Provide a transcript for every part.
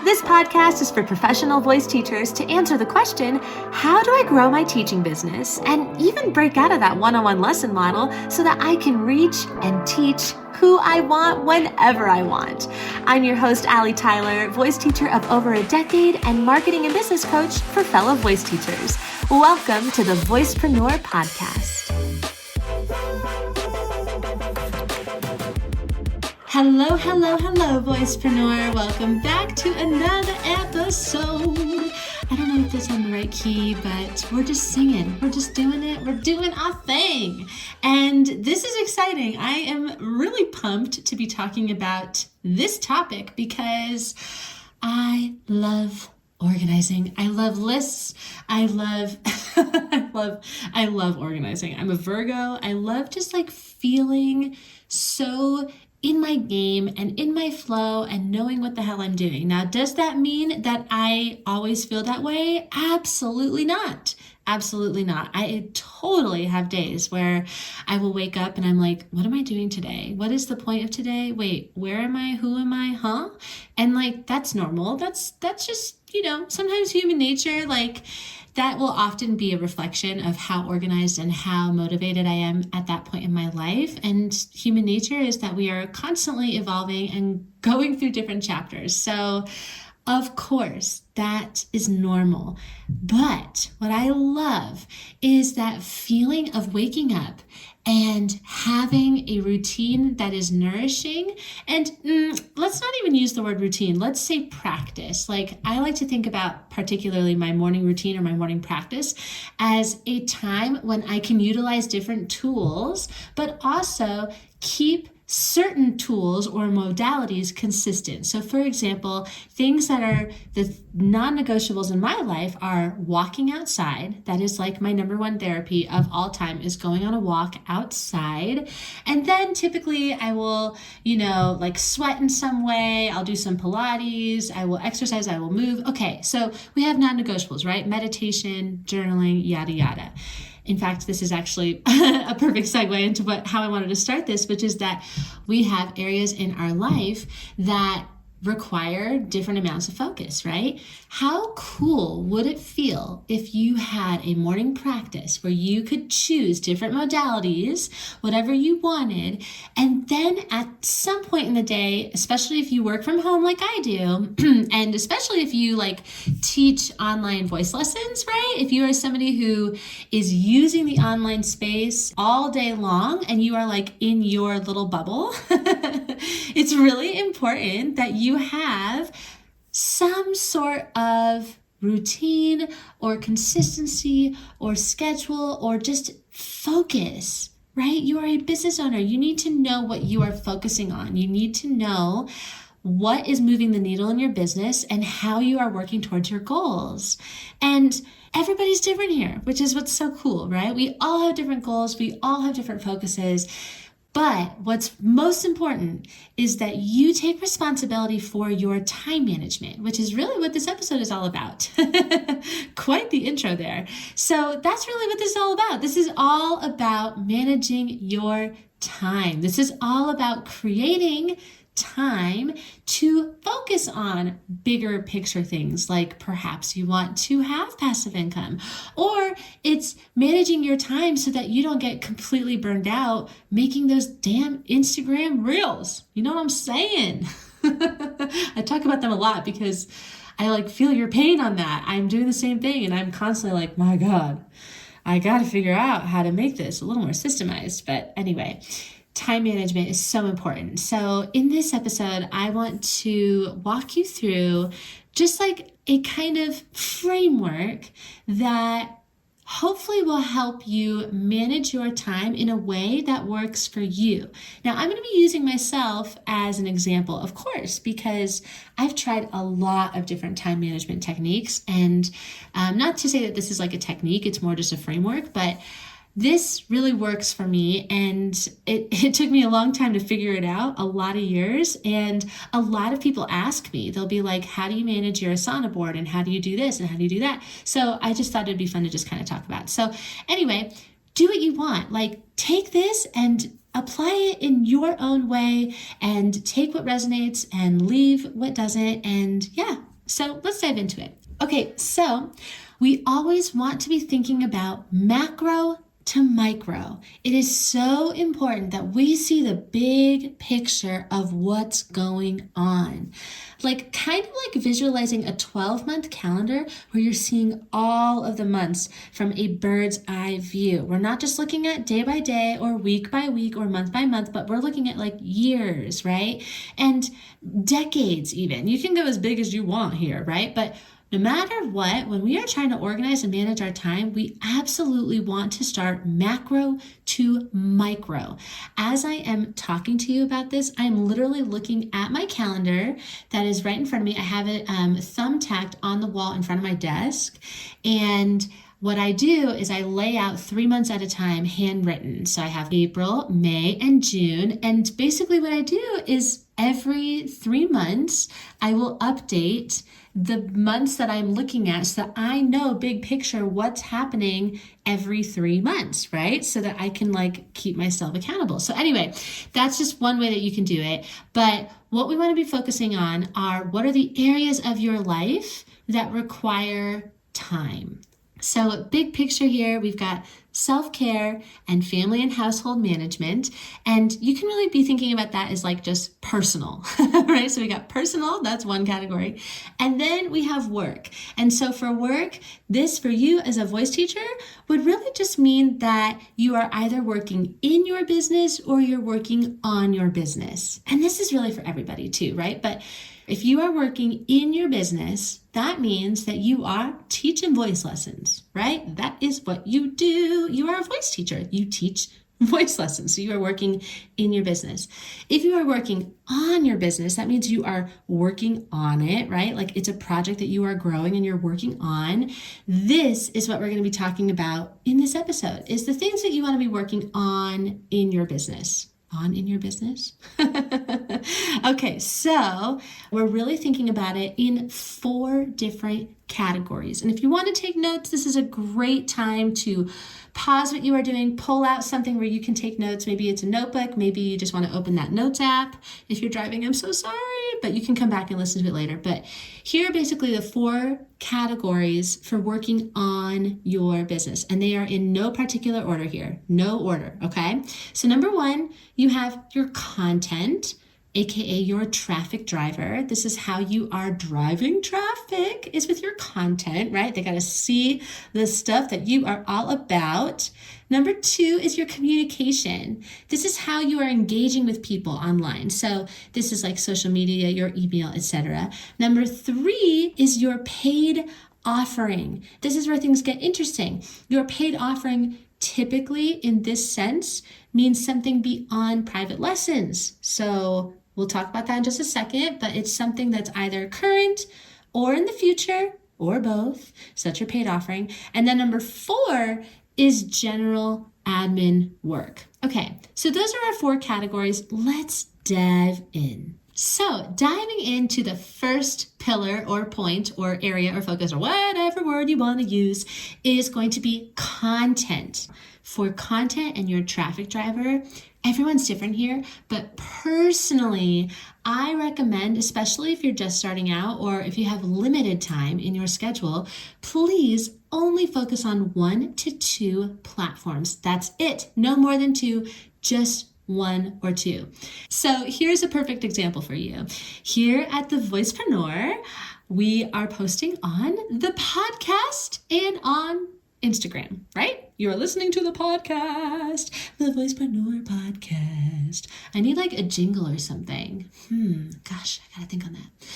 This podcast is for professional voice teachers to answer the question, how do I grow my teaching business and even break out of that one-on-one lesson model so that I can reach and teach who I want whenever I want. I'm your host, Allie Tyler, voice teacher of over a decade and marketing and business coach for fellow voice teachers. Welcome to the Voicepreneur Podcast. Hello, Voicepreneur. Welcome back to another episode. I don't know if that's on the right key, but we're just singing. We're just doing it. We're doing our thing. And this is exciting. I am really pumped to be talking about this topic because I love organizing. I love lists. I love organizing. I'm a Virgo. I love just like feeling so in my game and in my flow and knowing what the hell I'm doing. Now, does that mean that I always feel that way? Absolutely not. Absolutely not. I totally have days where I will wake up and I'm like, what am I doing today? What is the point of today? Wait, where am I? Who am I? Huh? And like, that's normal. That's just, sometimes human nature, like that will often be a reflection of how organized and how motivated I am at that point in my life. And human nature is that we are constantly evolving and going through different chapters. So of course, that is normal. But what I love is that feeling of waking up and having a routine that is nourishing. And let's not even use the word routine. Let's say practice. Like I like to think about particularly my morning routine or my morning practice as a time when I can utilize different tools, but also keep certain tools or modalities consistent. So for example, things that are the non-negotiables in my life are walking outside. That is like my number one therapy of all time is going on a walk outside. And then typically I will, like sweat in some way. I'll do some Pilates. I will exercise. I will move. Okay. So we have non-negotiables, right? Meditation, journaling, yada, yada. In fact, this is actually a perfect segue into how I wanted to start this, which is that we have areas in our life that require different amounts of focus, right? How cool would it feel if you had a morning practice where you could choose different modalities, whatever you wanted, and then at some point in the day, especially if you work from home like I do, and especially if you like teach online voice lessons, right? If you are somebody who is using the online space all day long and you are like in your little bubble, it's really important that you have some sort of routine or consistency or schedule or just focus, right? You are a business owner. You need to know what you are focusing on. You need to know what is moving the needle in your business and how you are working towards your goals. And everybody's different here, which is what's so cool, right? We all have different goals. We all have different focuses. But what's most important is that you take responsibility for your time management, which is really what this episode is all about. Quite the intro there. So that's really what this is all about. This is all about managing your time. This is all about creating time to focus on bigger picture things, like perhaps you want to have passive income, or it's managing your time so that you don't get completely burned out making those damn Instagram reels. You know what I'm saying? I talk about them a lot because I like feel your pain on that. I'm doing the same thing and I'm constantly like, my God, I got to figure out how to make this a little more systemized. But anyway, time management is so important. So in this episode, I want to walk you through just like a kind of framework that hopefully will help you manage your time in a way that works for you. Now, I'm going to be using myself as an example, of course, because I've tried a lot of different time management techniques. And not to say that this is like a technique, it's more just a framework, but this really works for me, and it took me a long time to figure it out, a lot of years, and a lot of people ask me, they'll be like, how do you manage your Asana board, and how do you do this, and how do you do that? So I just thought it'd be fun to just kind of talk about. So anyway, do what you want. Like, take this and apply it in your own way, and take what resonates and leave what doesn't, and yeah, So let's dive into it. Okay, so we always want to be thinking about macro to micro. It is so important that we see the big picture of what's going on. Like kind of like visualizing a 12-month calendar where you're seeing all of the months from a bird's eye view. We're not just looking at day by day or week by week or month by month, but we're looking at like years, right? And decades even. You can go as big as you want here, right? But no matter what, when we are trying to organize and manage our time, we absolutely want to start macro to micro. As I am talking to you about this, I am literally looking at my calendar that is right in front of me. I have it thumbtacked on the wall in front of my desk. And what I do is I lay out 3 months at a time, handwritten. So I have April, May, and June. And basically what I do is every 3 months, I will update the months that I'm looking at so that I know big picture what's happening every 3 months, right? So that I can like keep myself accountable. So anyway, that's just one way that you can do it. But what we want to be focusing on are what are the areas of your life that require time. So big picture here, we've got self-care and family and household management. And you can really be thinking about that as like just personal, right? So we got personal, that's one category. And then we have work. And so for work, this for you as a voice teacher would really just mean that you are either working in your business or you're working on your business. And this is really for everybody too, right? But if you are working in your business, that means that you are teaching voice lessons, right? That is what you do. You are a voice teacher. You teach voice lessons. So you are working in your business. If you are working on your business, that means you are working on it, right? Like it's a project that you are growing and you're working on. This is what we're going to be talking about in this episode, is the things that you want to be working on in your business. On in your business? Okay, so we're really thinking about it in 4 different categories. And if you want to take notes, this is a great time to pause what you are doing, pull out something where you can take notes. Maybe it's a notebook. Maybe you just want to open that notes app. If you're driving, I'm so sorry, but you can come back and listen to it later. But here are basically the 4 categories for working on your business. And they are in no particular order here. No order, okay? So number 1, you have your content, aka your traffic driver. This is how you are driving traffic, is with your content, right? They got to see the stuff that you are all about. Number 2 is your communication. This is how you are engaging with people online. So this is like social media, your email, etc. Number 3 is your paid offering. This is where things get interesting. Your paid offering typically in this sense means something beyond private lessons. So we'll talk about that in just a second, but it's something that's either current or in the future or both. So that's your paid offering. And then number 4 is general admin work. Okay, so those are our 4 categories. Let's dive in. So diving into the first pillar or point or area or focus or whatever word you want to use is going to be content. For content and your traffic driver, everyone's different here, but personally, I recommend, especially if you're just starting out or if you have limited time in your schedule, please only focus on 1 to 2 platforms. That's it. No more than 2, just 1 or 2. So here's a perfect example for you. Here at the Voicepreneur, we are posting on the podcast and on Instagram, right? You're listening to the podcast, the Voicepreneur Podcast. I need like a jingle or something. Gosh, I gotta think on that.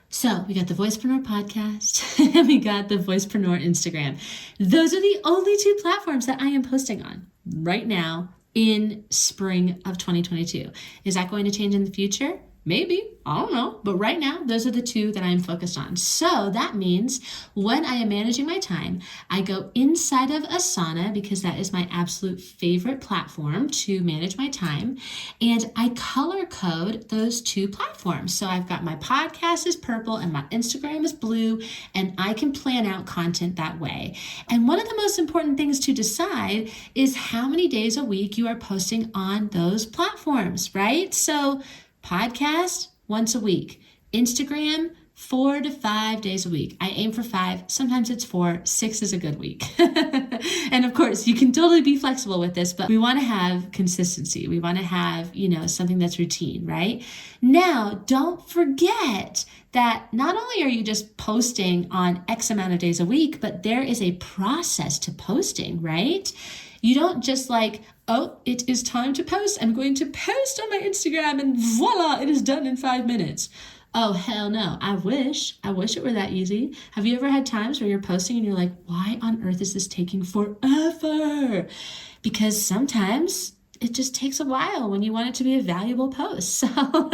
So we got the Voicepreneur Podcast and we got the Voicepreneur Instagram. Those are the only 2 platforms that I am posting on right now in spring of 2022. Is that going to change in the future? Maybe, I don't know. But right now, those are the 2 that I'm focused on. So that means when I am managing my time, I go inside of Asana because that is my absolute favorite platform to manage my time. And I color code those 2 platforms. So I've got my podcast is purple and my Instagram is blue, and I can plan out content that way. And one of the most important things to decide is how many days a week you are posting on those platforms, right? So podcast once a week, Instagram 4 to 5 days a week. I aim for 5. Sometimes it's 4. 6 is a good week. And of course, you can totally be flexible with this, but we want to have consistency. We want to have, something that's routine, right? Now, don't forget that not only are you just posting on X amount of days a week, but there is a process to posting, right? You don't just oh, it is time to post. I'm going to post on my Instagram and voila, it is done in 5 minutes. Oh, hell no. I wish it were that easy. Have you ever had times where you're posting and you're like, why on earth is this taking forever? Because sometimes it just takes a while when you want it to be a valuable post. So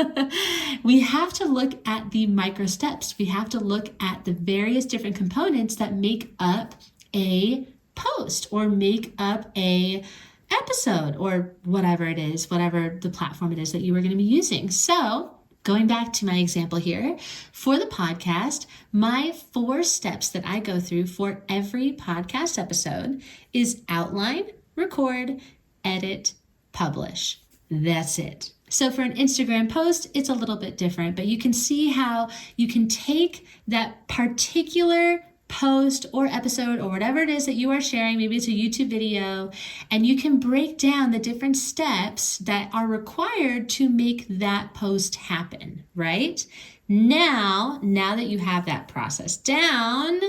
we have to look at the micro steps. We have to look at the various different components that make up a post or make up a episode or whatever it is, whatever the platform it is that you are going to be using. So going back to my example here, for the podcast, my 4 steps that I go through for every podcast episode is outline, record, edit, publish. That's it. So for an Instagram post, it's a little bit different, but you can see how you can take that particular post or episode or whatever it is that you are sharing, maybe it's a YouTube video, and you can break down the different steps that are required to make that post happen, right? Now that you have that process down,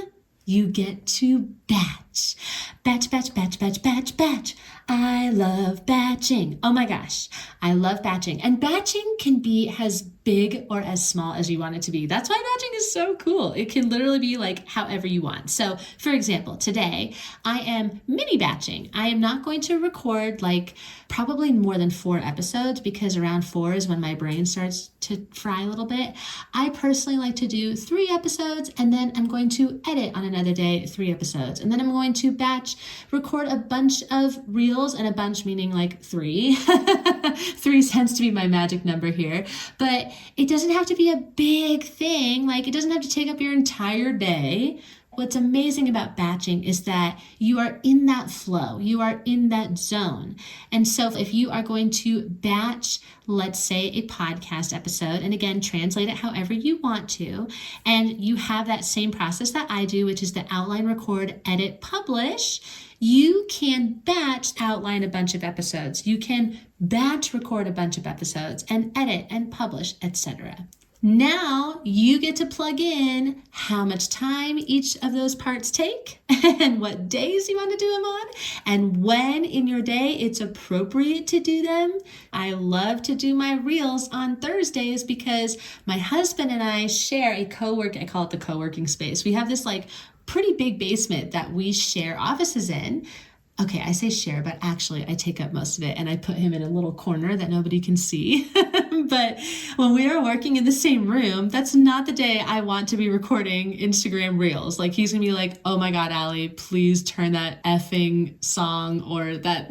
you get to batch. Batch. I love batching. Oh my gosh, I love batching. And batching can be as big or as small as you want it to be. That's why batching is so cool. It can literally be however you want. So for example, today I am mini batching. I am not going to record probably more than 4 episodes because around 4 is when my brain starts to fry a little bit. I personally like to do 3 episodes and then I'm going to edit on another day 3 episodes. And then I'm going to batch record a bunch of reels, and a bunch meaning 3. 3 tends to be my magic number here, but it doesn't have to be a big thing. It doesn't have to take up your entire day. What's amazing about batching is that you are in that flow, you are in that zone. And so if you are going to batch, let's say a podcast episode, and again, translate it however you want to, and you have that same process that I do, which is the outline, record, edit, publish, you can batch outline a bunch of episodes. You can batch record a bunch of episodes and edit and publish, etc. Now you get to plug in how much time each of those parts take and what days you want to do them on and when in your day it's appropriate to do them. I love to do my reels on Thursdays because my husband and I share I call it the co-working space. We have this pretty big basement that we share offices in. Okay, I say share, but actually I take up most of it and I put him in a little corner that nobody can see. But when we are working in the same room, that's not the day I want to be recording Instagram Reels. He's gonna be oh my God, Allie, please turn that effing song or that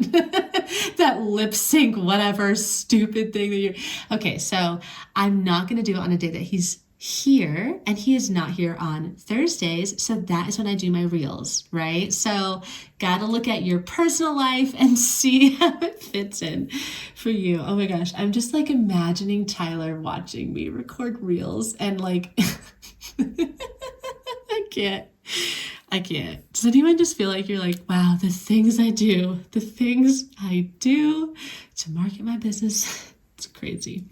that lip sync, whatever stupid thing that you're. Okay, so I'm not gonna do it on a day that he's here, and he is not here on Thursdays, so that is when I do my reels, right? So gotta look at your personal life and see how it fits in for you. Oh my gosh, I'm just imagining Tyler watching me record reels and I can't. Does anyone just feel you're wow, the things I do to market my business, it's crazy.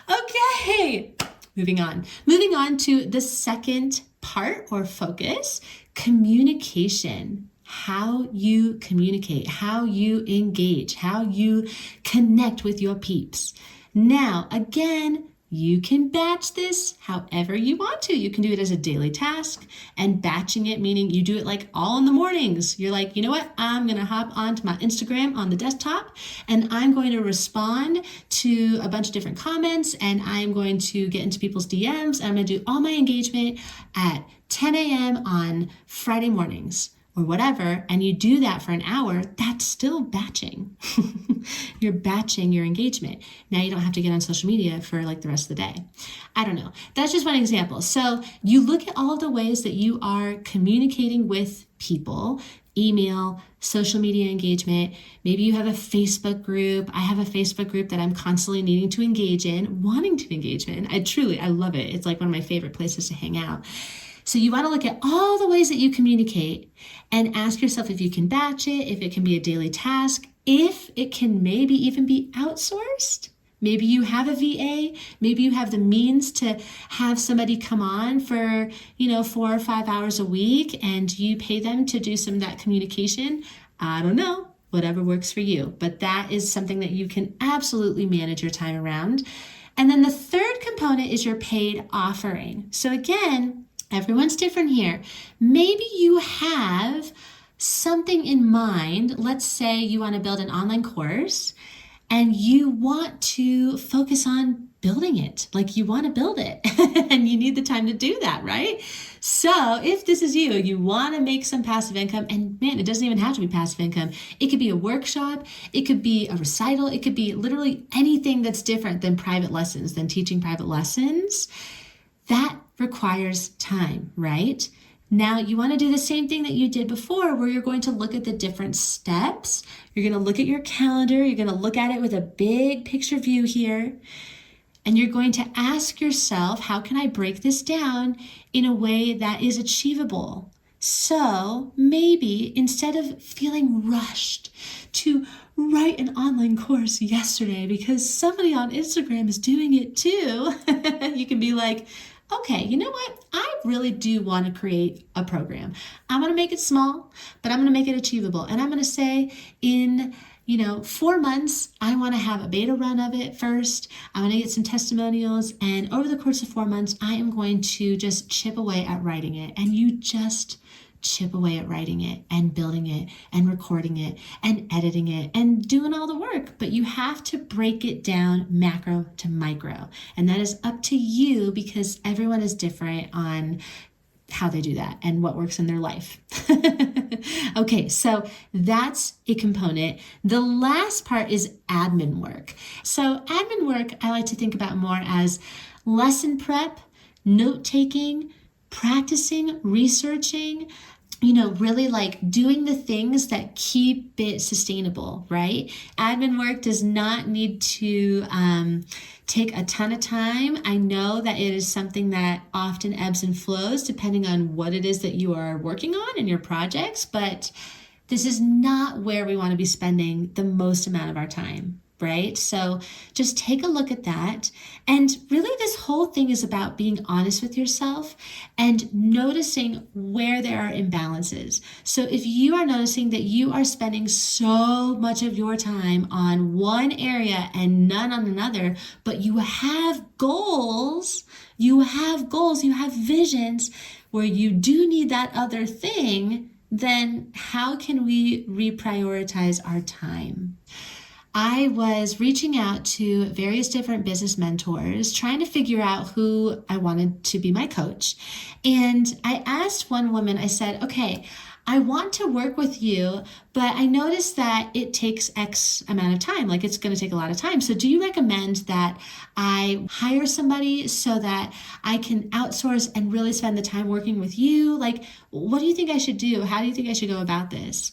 Okay. Moving on to the second part or focus, communication. How you communicate, how you engage, how you connect with your peeps. Now, again, you can batch this however you want to. You can do it as a daily task, and batching it meaning you do it all in the mornings. You're you know what? I'm going to hop onto my Instagram on the desktop and I'm going to respond to a bunch of different comments and I'm going to get into people's DMs and I'm going to do all my engagement at 10 a.m. on Friday mornings or whatever, and you do that for an hour, that's still batching. You're batching your engagement. Now you don't have to get on social media for the rest of the day. I don't know. That's just one example. So you look at all of the ways that you are communicating with people, email, social media engagement. Maybe you have a Facebook group. I have a Facebook group that I'm constantly needing to engage in, wanting to engage in. I love it. It's like one of my favorite places to hang out. So you want to look at all the ways that you communicate and ask yourself if you can batch it, if it can be a daily task, if it can maybe even be outsourced. Maybe you have a VA, maybe you have the means to have somebody come on for, 4 or 5 hours a week and you pay them to do some of that communication. I don't know, whatever works for you. But that is something that you can absolutely manage your time around. And then the third component is your paid offering. So again, everyone's different here. Maybe you have something in mind. Let's say you want to build an online course and you want to focus on building it. Like you want to build it and you need the time to do that, right? So if this is you, you want to make some passive income, and man, it doesn't even have to be passive income. It could be a workshop. It could be a recital. It could be literally anything that's different than private lessons, than teaching private lessons. That requires time, right? Now you want to do the same thing that you did before, where you're going to look at the different steps. You're going to look at your calendar. You're going to look at it with a big picture view here. And you're going to ask yourself, how can I break this down in a way that is achievable? So maybe instead of feeling rushed to write an online course yesterday because somebody on Instagram is doing it too, you can be like, okay, you know what? I really do want to create a program. I'm going to make it small, but I'm going to make it achievable. And I'm going to say in 4 months, I want to have a beta run of it first. I'm going to get some testimonials. And over the course of 4 months, I am going to just chip away at writing it. And you just chip away at writing it and building it and recording it and editing it and doing all the work. But you have to break it down macro to micro. And that is up to you because everyone is different on how they do that and what works in their life. Okay, so that's a component. The last part is admin work. So admin work, I like to think about more as lesson prep, note-taking, practicing, researching, really like doing the things that keep it sustainable, right? Admin work does not need to take a ton of time. I know that it is something that often ebbs and flows depending on what it is that you are working on in your projects, but this is not where we want to be spending the most amount of our time. Right? So just take a look at that. And really this whole thing is about being honest with yourself and noticing where there are imbalances. So if you are noticing that you are spending so much of your time on one area and none on another, but you have goals, you have visions where you do need that other thing, then how can we reprioritize our time? I was reaching out to various different business mentors, trying to figure out who I wanted to be my coach. And I asked one woman, I said, okay, I want to work with you, but I noticed that it takes X amount of time. Like it's going to take a lot of time. So do you recommend that I hire somebody so that I can outsource and really spend the time working with you? Like, what do you think I should do? How do you think I should go about this?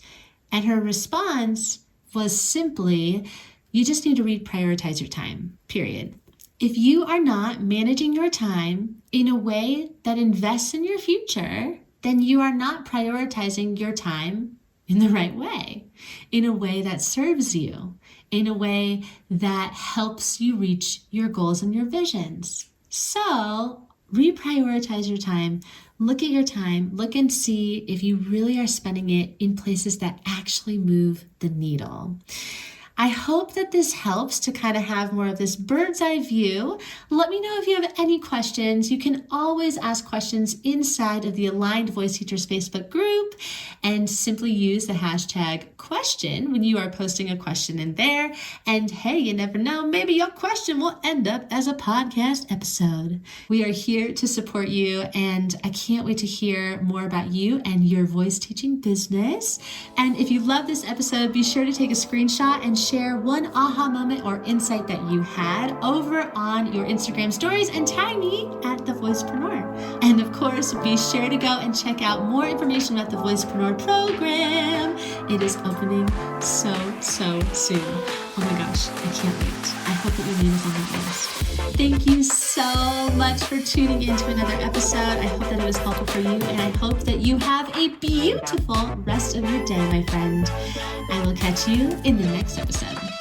And her response was simply, you just need to reprioritize your time, period. If you are not managing your time in a way that invests in your future, then you are not prioritizing your time in the right way, in a way that serves you, in a way that helps you reach your goals and your visions. So reprioritize your time. Look at your time, look and see if you really are spending it in places that actually move the needle. I hope that this helps to kind of have more of this bird's eye view. Let me know if you have any questions. You can always ask questions inside of the Aligned Voice Teachers Facebook group and simply use the hashtag question when you are posting a question in there. And hey, you never know, maybe your question will end up as a podcast episode. We are here to support you, and I can't wait to hear more about you and your voice teaching business. And if you love this episode, be sure to take a screenshot and share one aha moment or insight that you had over on your Instagram stories and tag me at The Voicepreneur. And of course, be sure to go and check out more information about the Voicepreneur program. It is opening so soon. Oh my gosh, I can't wait. I hope that your name is on that list. Thank you so much for tuning in to another episode. I hope that it was helpful for you, and I hope that you have a beautiful rest of your day, my friend. I will catch you in the next episode.